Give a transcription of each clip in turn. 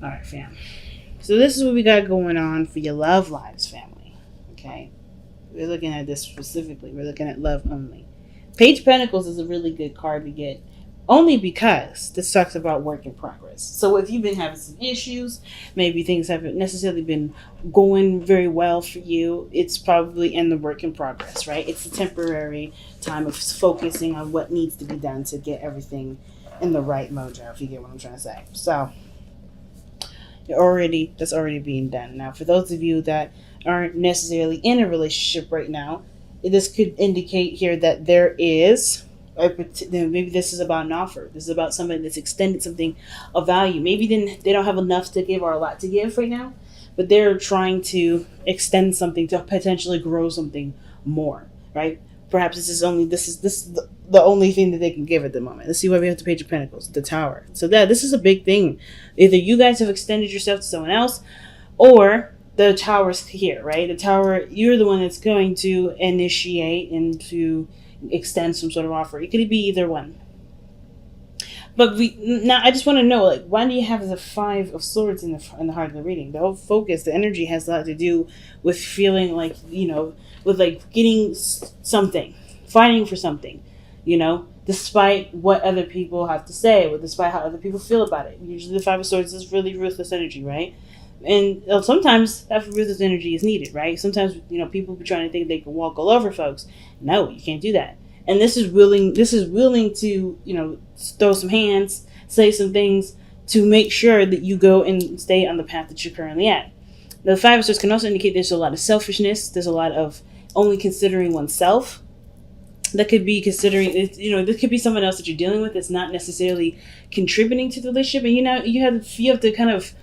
All right, fam. So this is what we got going on for your love lives, family. Okay, we're looking at this specifically. We're looking at love only. Page of Pentacles is a really good card to get, only because this talks about work in progress. So if you've been having some issues, maybe things haven't necessarily been going very well for you, it's probably in the work in progress, right? It's a temporary time of focusing on what needs to be done to get everything in the right mojo, if you get what I'm trying to say. So that's already being done. Now, for those of you that aren't necessarily in a relationship right now, this could indicate here that there is maybe this is about an offer. This is about somebody that's extended something of value. Maybe then they don't have enough to give or a lot to give right now, but they're trying to extend something to potentially grow something more, right? Perhaps this is the only thing that they can give at the moment. Let's see why we have the Page of Pentacles, the Tower. So this is a big thing. Either you guys have extended yourself to someone else, or the Tower's here, right? The Tower, you're the one that's going to initiate and to extend some sort of offer. It could be either one. But now I just want to know, like, why do you have the Five of Swords in the heart of the reading? The whole focus, the energy has a lot to do with feeling like, with like getting something, fighting for something, despite what other people have to say, or despite how other people feel about it. Usually the Five of Swords is really ruthless energy, right? And sometimes that ruthless energy is needed, right? Sometimes, people be trying to think they can walk all over folks. No, you can't do that. And this is willing to, throw some hands, say some things to make sure that you go and stay on the path that you're currently at. The Five of Swords can also indicate there's a lot of selfishness. There's a lot of only considering oneself. That could be considering, this could be someone else that you're dealing with that's not necessarily contributing to the relationship. And, you have to kind of,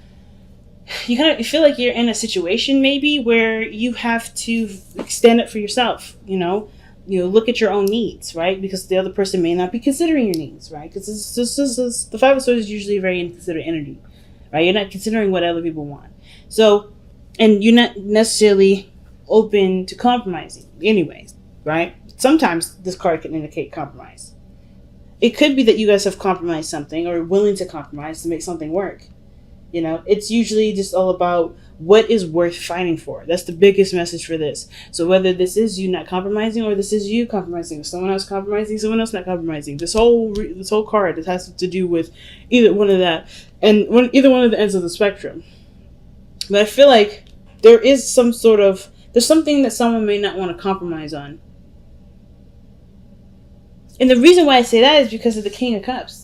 you feel like you're in a situation maybe where you have to stand up for yourself, look at your own needs, right? Because the other person may not be considering your needs, right? Because the Five of Swords is usually a very inconsiderate energy, right? You're not considering what other people want. So, and you're not necessarily open to compromising anyways, right? Sometimes this card can indicate compromise. It could be that you guys have compromised something or willing to compromise to make something work. It's usually just all about what is worth fighting for. That's the biggest message for this. So whether this is you not compromising or this is you compromising, someone else compromising, someone else not compromising, this whole card, it has to do with either one of that and either one of the ends of the spectrum. But I feel like there's something that someone may not want to compromise on. And the reason why I say that is because of the King of Cups.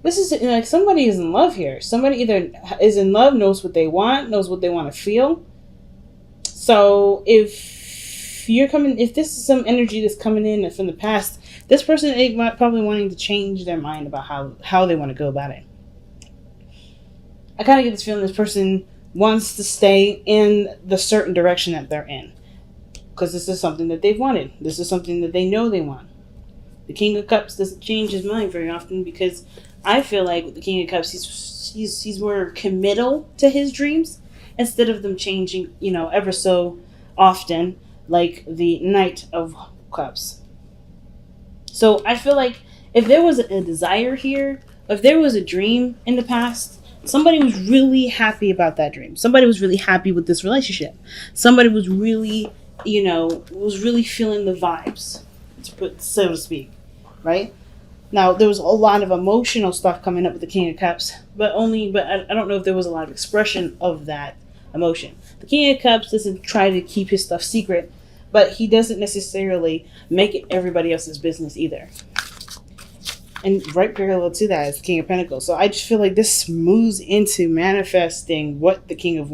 This is like somebody is in love here. Somebody either is in love, knows what they want to feel. So if this is some energy that's coming in from the past, this person is probably wanting to change their mind about how they want to go about it. I kind of get this feeling this person wants to stay in the certain direction that they're in. Because this is something that they've wanted. This is something that they know they want. The King of Cups doesn't change his mind very often because I feel like with the King of Cups, he's more committal to his dreams instead of them changing, ever so often, like the Knight of Cups. So I feel like if there was a desire here, if there was a dream in the past, somebody was really happy about that dream. Somebody was really happy with this relationship. Somebody was really, feeling the vibes, so to speak, right? Now, there was a lot of emotional stuff coming up with the King of Cups, but I don't know if there was a lot of expression of that emotion. The King of Cups doesn't try to keep his stuff secret, but he doesn't necessarily make it everybody else's business either. And right parallel to that is the King of Pentacles. So I just feel like this moves into manifesting what the King of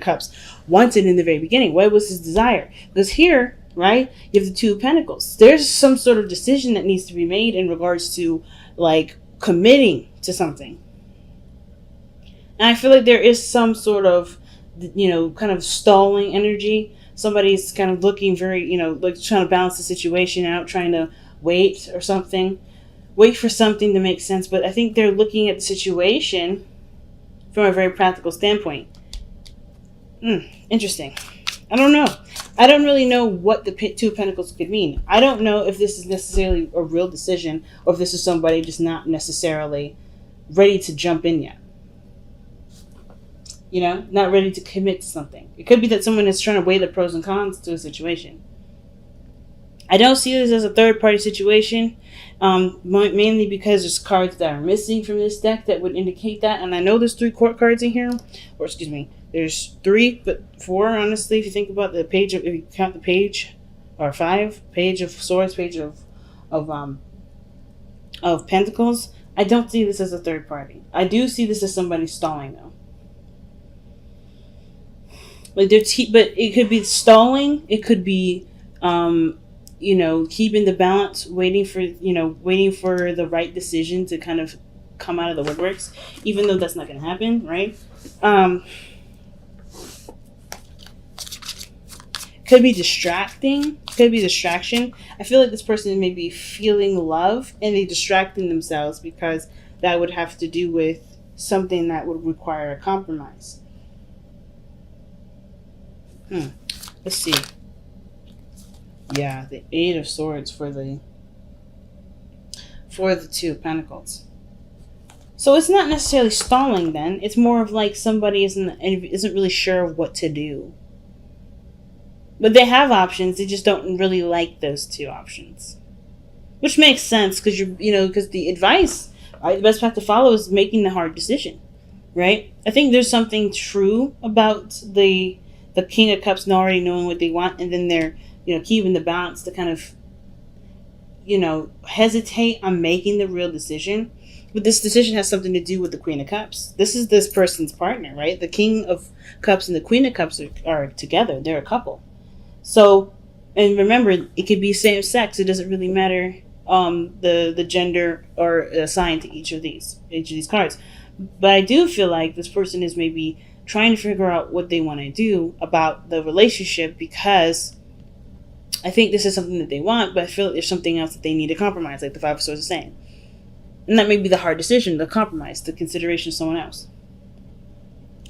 Cups wanted in the very beginning. What was his desire? Because here, right, you have the Two of Pentacles. There's some sort of decision that needs to be made in regards to like committing to something. And I feel like there is some sort of, kind of stalling energy. Somebody's kind of looking very, like trying to balance the situation out, trying to wait or something. Wait for something to make sense. But I think they're looking at the situation from a very practical standpoint. Interesting. I don't know. I don't really know what the Two of Pentacles could mean. I don't know if this is necessarily a real decision or if this is somebody just not necessarily ready to jump in yet. not ready to commit to something. It could be that someone is trying to weigh the pros and cons to a situation. I don't see this as a third party situation, mainly because there's cards that are missing from this deck that would indicate that. And I know there's 3 court cards in here, or excuse me, there's 3, but 4, honestly, if you think about the page of, if you count the page, or 5, page of swords, page of pentacles. I don't see this as a third party. I do see this as somebody stalling, though. Like but it could be stalling. It could be, keeping the balance, waiting for the right decision to kind of come out of the woodworks, even though that's not going to happen, right? Could be distracting. Could be distraction. I feel like this person may be feeling love and they distracting themselves because that would have to do with something that would require a compromise. Let's see. Yeah, the 8 of Swords for the 2 of Pentacles. So it's not necessarily stalling then. It's more of like somebody isn't really sure what to do. But they have options. They just don't really like those 2 options. Which makes sense because because the advice, right, the best path to follow is making the hard decision, right? I think there's something true about the King of Cups already knowing what they want, and then they're keeping the balance to kind of hesitate on making the real decision. But this decision has something to do with the Queen of Cups. This is this person's partner, right? The King of Cups and the Queen of Cups are together. They're a couple. So, and remember, it could be same sex. It doesn't really matter the gender or assigned to each of these cards. But I do feel like this person is maybe trying to figure out what they want to do about the relationship, because I think this is something that they want, but I feel like there's something else that they need to compromise, like the 5 of Swords is saying. And that may be the hard decision, the compromise, the consideration of someone else.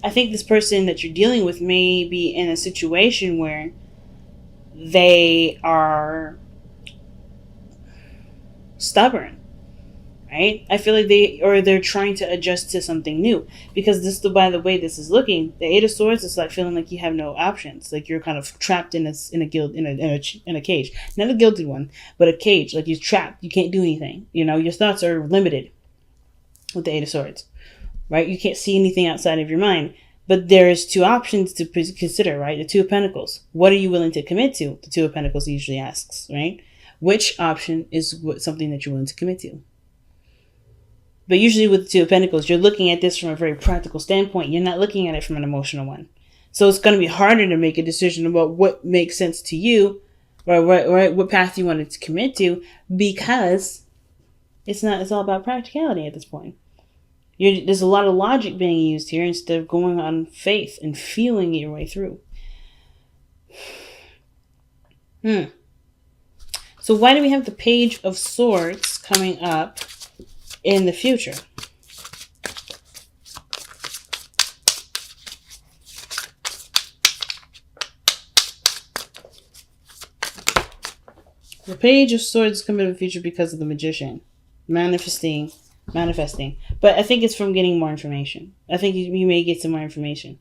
I think this person that you're dealing with may be in a situation where they are stubborn, right? I feel like they're trying to adjust to something new, because by the way this is looking, the 8 of Swords is like feeling like you have no options, like you're kind of trapped in a cage, not a gilded one, but a cage, like you're trapped, you can't do anything, your thoughts are limited with the 8 of Swords, right? You can't see anything outside of your mind. But there's 2 options to consider, right? The 2 of Pentacles. What are you willing to commit to? The 2 of Pentacles usually asks, right? Which option is something that you're willing to commit to? But usually with the 2 of Pentacles, you're looking at this from a very practical standpoint. You're not looking at it from an emotional one. So it's going to be harder to make a decision about what makes sense to you, or what path you wanted to commit to, because it's all about practicality at this point. There's a lot of logic being used here instead of going on faith and feeling your way through. So why do we have the Page of Swords coming up in the future? The Page of Swords coming in the future because of the Magician. Manifesting. But I think it's from getting more information. I think you may get some more information.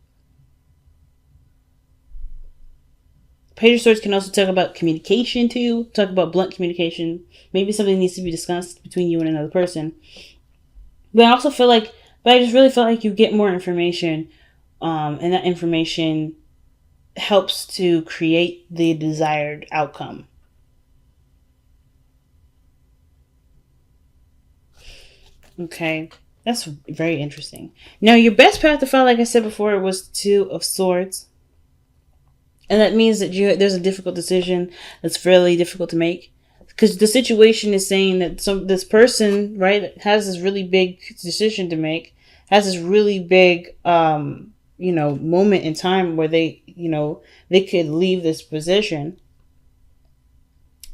Page of Swords can also talk about communication too. Talk about blunt communication. Maybe something needs to be discussed between you and another person. But I just really feel like you get more information, and that information helps to create the desired outcome. Okay, that's very interesting. Now, your best path to follow, like I said before, was 2 of Swords. And that means that there's a difficult decision that's fairly difficult to make. Because the situation is saying that this person, right, has this really big decision to make, has this really big, moment in time where they could leave this position.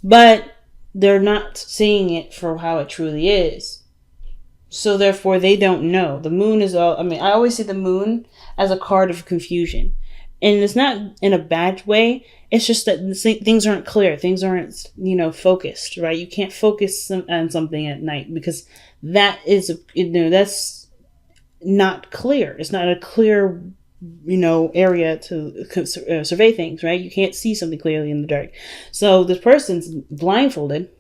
But they're not seeing it for how it truly is. So therefore, they don't know. The moon is I always see the moon as a card of confusion. And it's not in a bad way. It's just that things aren't clear. Things aren't, focused, right? You can't focus on something at night because that is, that's not clear. It's not a clear area to survey things, right? You can't see something clearly in the dark. So this person's blindfolded,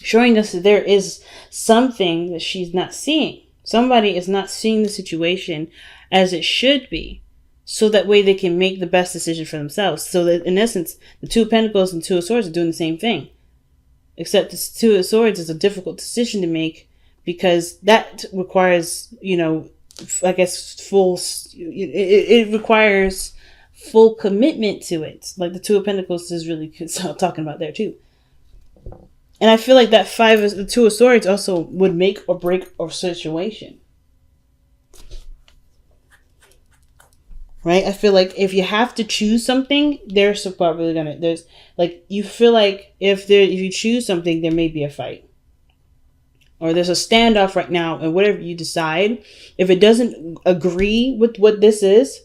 showing us that there is something that she's not seeing. Somebody is not seeing the situation as it should be, so that way they can make the best decision for themselves. So that in essence, the Two of Pentacles and Two of Swords are doing the same thing. Except the Two of Swords is a difficult decision to make, because that requires, I guess, it requires full commitment to it. Like the Two of Pentacles is really talking about there too. And I feel like that the Two of Swords also would make or break a situation. Right? I feel like if you have to choose something, there's probably you feel like if you choose something, there may be a fight. Or there's a standoff right now, and whatever you decide, if it doesn't agree with what this is,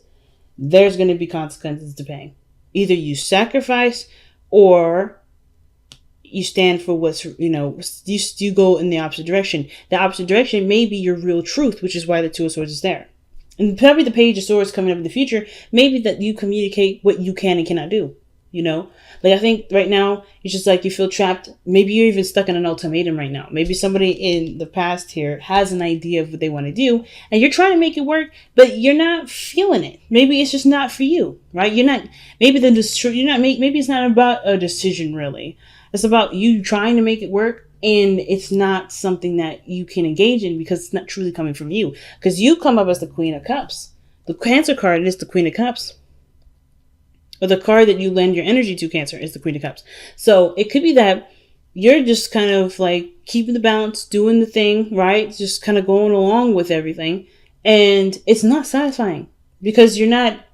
there's going to be consequences to paying. Either you sacrifice, or you stand for what's, you go in the opposite direction. The opposite direction may be your real truth, which is why the Two of Swords is there. And probably the Page of Swords coming up in the future, maybe that you communicate what you can and cannot do. I think right now it's just like you feel trapped. Maybe you're even stuck in an ultimatum right now. Maybe somebody in the past here has an idea of what they want to do, and you're trying to make it work, but you're not feeling it. Maybe it's just not for you, right? Maybe it's not about a decision really. It's about you trying to make it work, and it's not something that you can engage in because it's not truly coming from you. Because you come up as the Queen of Cups. The Cancer card is the Queen of Cups. Or the card that you lend your energy to, Cancer, is the Queen of Cups. So it could be that you're just kind of like keeping the balance, doing the thing, right? Just kind of going along with everything. And it's not satisfying because you're not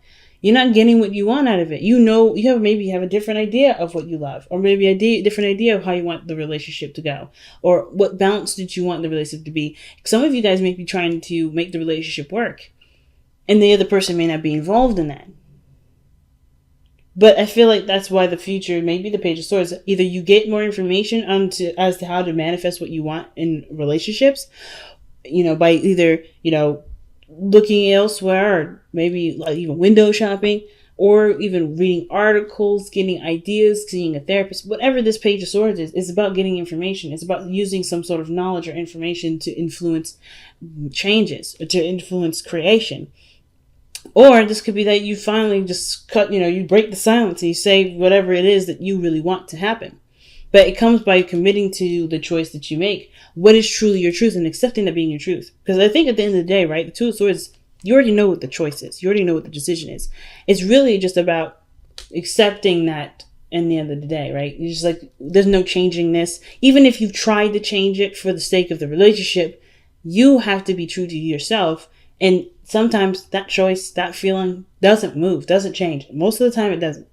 getting what you want out of it. Maybe have a different idea of what you love, or maybe a different idea of how you want the relationship to go, or what balance did you want the relationship to be. Some of you guys may be trying to make the relationship work, and the other person may not be involved in that. But I feel like that's why the future, maybe the Page of Swords, either you get more information as to how to manifest what you want in relationships, by either, looking elsewhere, or maybe like even window shopping, or even reading articles, getting ideas, seeing a therapist. Whatever this Page of Swords is about getting information. It's about using some sort of knowledge or information to influence changes, or to influence creation. Or this could be that you finally just you break the silence and you say whatever it is that you really want to happen. But it comes by committing to the choice that you make. What is truly your truth, and accepting that being your truth. Because I think at the end of the day, right, the Two of Swords, you already know what the choice is. You already know what the decision is. It's really just about accepting that in the end of the day, right? You're just like, there's no changing this. Even if you've tried to change it for the sake of the relationship, you have to be true to yourself. And sometimes that choice, that feeling doesn't move, doesn't change. Most of the time it doesn't.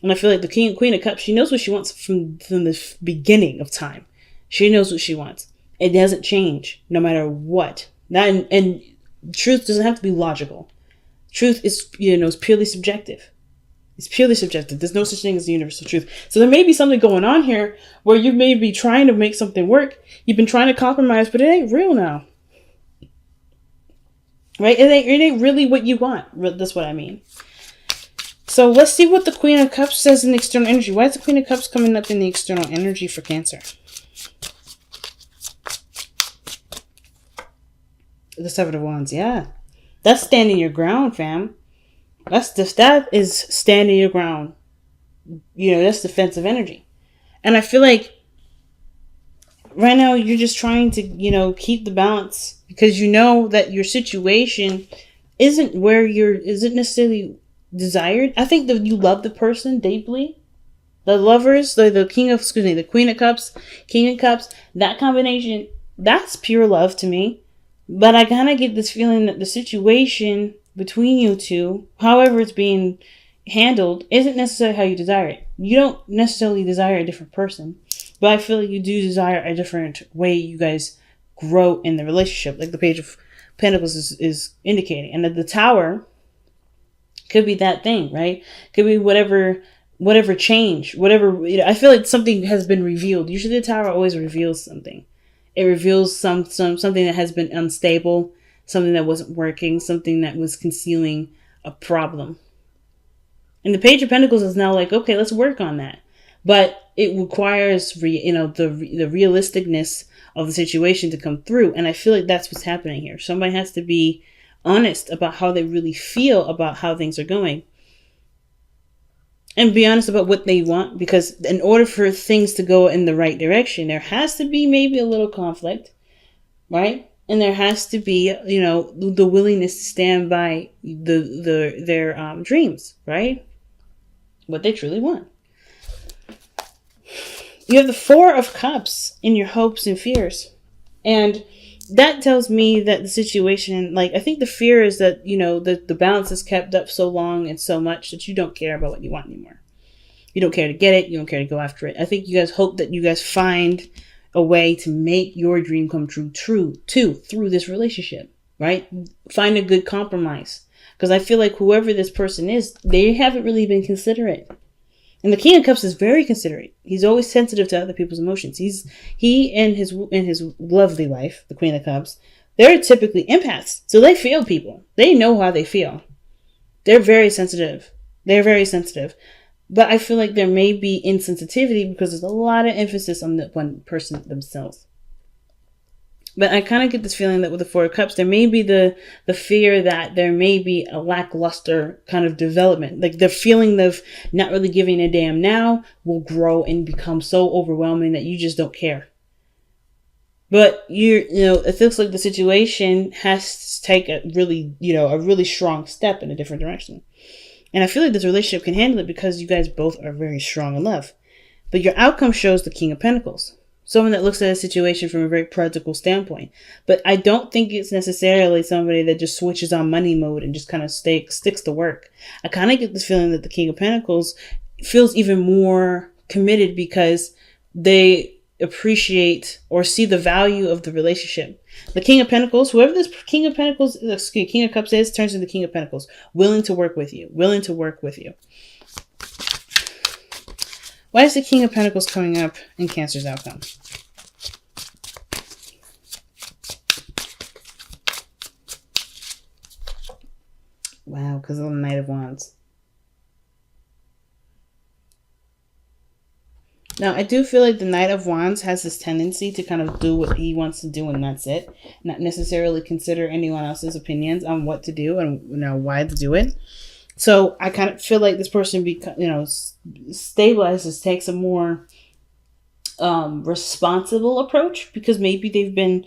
And I feel like the Queen of Cups, she knows what she wants from the beginning of time. She knows what she wants. It doesn't change no matter what. And truth doesn't have to be logical. Truth is, is purely subjective. It's purely subjective. There's no such thing as the universal truth. So there may be something going on here where you may be trying to make something work. You've been trying to compromise, but it ain't real now. Right? It ain't really what you want. That's what I mean. So let's see what the Queen of Cups says in the external energy. Why is the Queen of Cups coming up in the external energy for Cancer? The Seven of Wands, yeah. That's standing your ground, fam. That is standing your ground. That's defensive energy. And I feel like right now you're just trying to, keep the balance, because you know that your situation isn't necessarily desired. I think that you love the person deeply. The lovers, the Queen of Cups, King of Cups, that combination, that's pure love to me. But I kind of get this feeling that the situation between you two, however it's being handled, isn't necessarily how you desire it. You don't necessarily desire a different person, but I feel like you do desire a different way you guys grow in the relationship, like the Page of Pentacles is indicating. And that the Tower could be that thing, right? Could be whatever change, I feel like something has been revealed. Usually the Tower always reveals something. It reveals something that has been unstable, something that wasn't working, something that was concealing a problem. And the Page of Pentacles is now like, okay, let's work on that. But it requires, the realisticness of the situation to come through. And I feel like that's what's happening here. Somebody has to be honest about how they really feel about how things are going. And be honest about what they want. Because in order for things to go in the right direction, there has to be maybe a little conflict, right? And there has to be, the willingness to stand by their dreams, right? What they truly want. You have the Four of Cups in your hopes and fears. And that tells me that the situation, I think the fear is that, the balance is kept up so long and so much that you don't care about what you want anymore. You don't care to get it. You don't care to go after it. I think you guys hope that you guys find a way to make your dream come true through this relationship, right? Find a good compromise. Because I feel like whoever this person is, they haven't really been considerate. And the King of Cups is very considerate. He's always sensitive to other people's emotions. He and his lovely wife, the Queen of Cups, they're typically empaths. So they feel people. They know how they feel. They're very sensitive. But I feel like there may be insensitivity because there's a lot of emphasis on the one person themselves. But I kind of get this feeling that with the Four of Cups, there may be the fear that there may be a lackluster kind of development. Like the feeling of not really giving a damn now will grow and become so overwhelming that you just don't care. But it feels like the situation has to take a really strong step in a different direction. And I feel like this relationship can handle it because you guys both are very strong in love. But your outcome shows the King of Pentacles. Someone that looks at a situation from a very practical standpoint. But I don't think it's necessarily somebody that just switches on money mode and just kind of sticks to work. I kind of get this feeling that the King of Pentacles feels even more committed because they appreciate or see the value of the relationship. The King of Pentacles, whoever this King of Cups is, turns into the King of Pentacles. Willing to work with you. Why is the King of Pentacles coming up in Cancer's outcome? Wow, because of the Knight of Wands. Now, I do feel like the Knight of Wands has this tendency to kind of do what he wants to do and that's it. Not necessarily consider anyone else's opinions on what to do and why to do it. So I kind of feel like this person, stabilizes, takes a more responsible approach because maybe they've been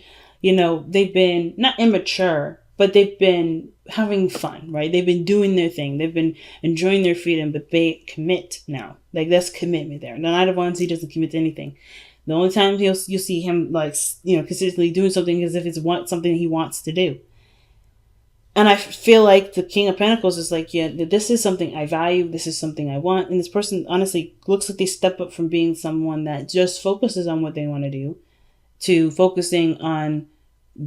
not immature, but they've been having fun, right? They've been doing their thing. They've been enjoying their freedom, but they commit now. Like that's commitment there. The Knight of Wands, he doesn't commit to anything. The only time you'll see him consistently doing something is if it's something he wants to do. And I feel like the King of Pentacles is like, yeah, this is something I value. This is something I want. And this person honestly looks like they step up from being someone that just focuses on what they want to do to focusing on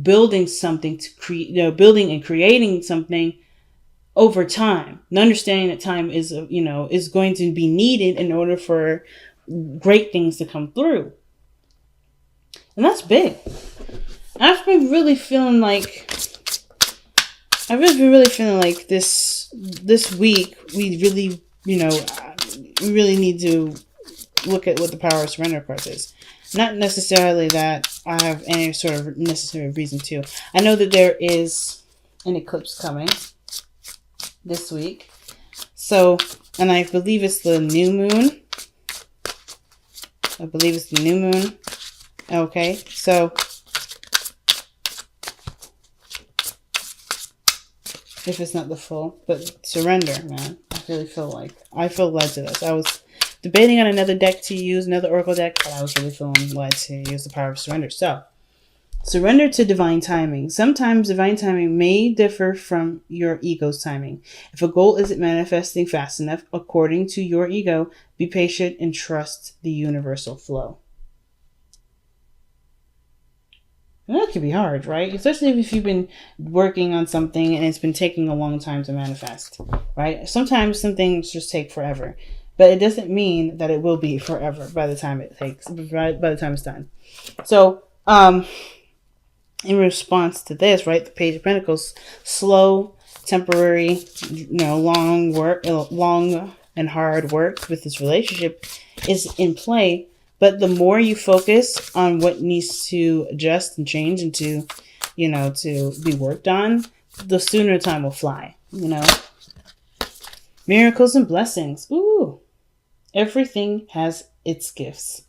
building something to create, building and creating something over time. And understanding that time is going to be needed in order for great things to come through. And that's big. I've been really feeling like this week we really need to look at what the Power of Surrender card is. Not necessarily that I have any sort of necessary reason to. I know that there is an eclipse coming this week. So, and I believe it's the new moon. Okay, so if it's not the full, but surrender, man. I feel led to this. I was debating on another deck to use, another oracle deck, but I was really feeling led to use the Power of Surrender. So, surrender to divine timing. Sometimes divine timing may differ from your ego's timing. If a goal isn't manifesting fast enough according to your ego, be patient and trust the universal flow. And that can be hard, right? Especially if you've been working on something and it's been taking a long time to manifest, right? Sometimes some things just take forever, but it doesn't mean that it will be forever by the time it's done. So, in response to this, right, the Page of Pentacles, slow temporary, long and hard work with this relationship is in play. But the more you focus on what needs to adjust and change and to be worked on, the sooner time will fly. Miracles and blessings. Ooh, everything has its gifts.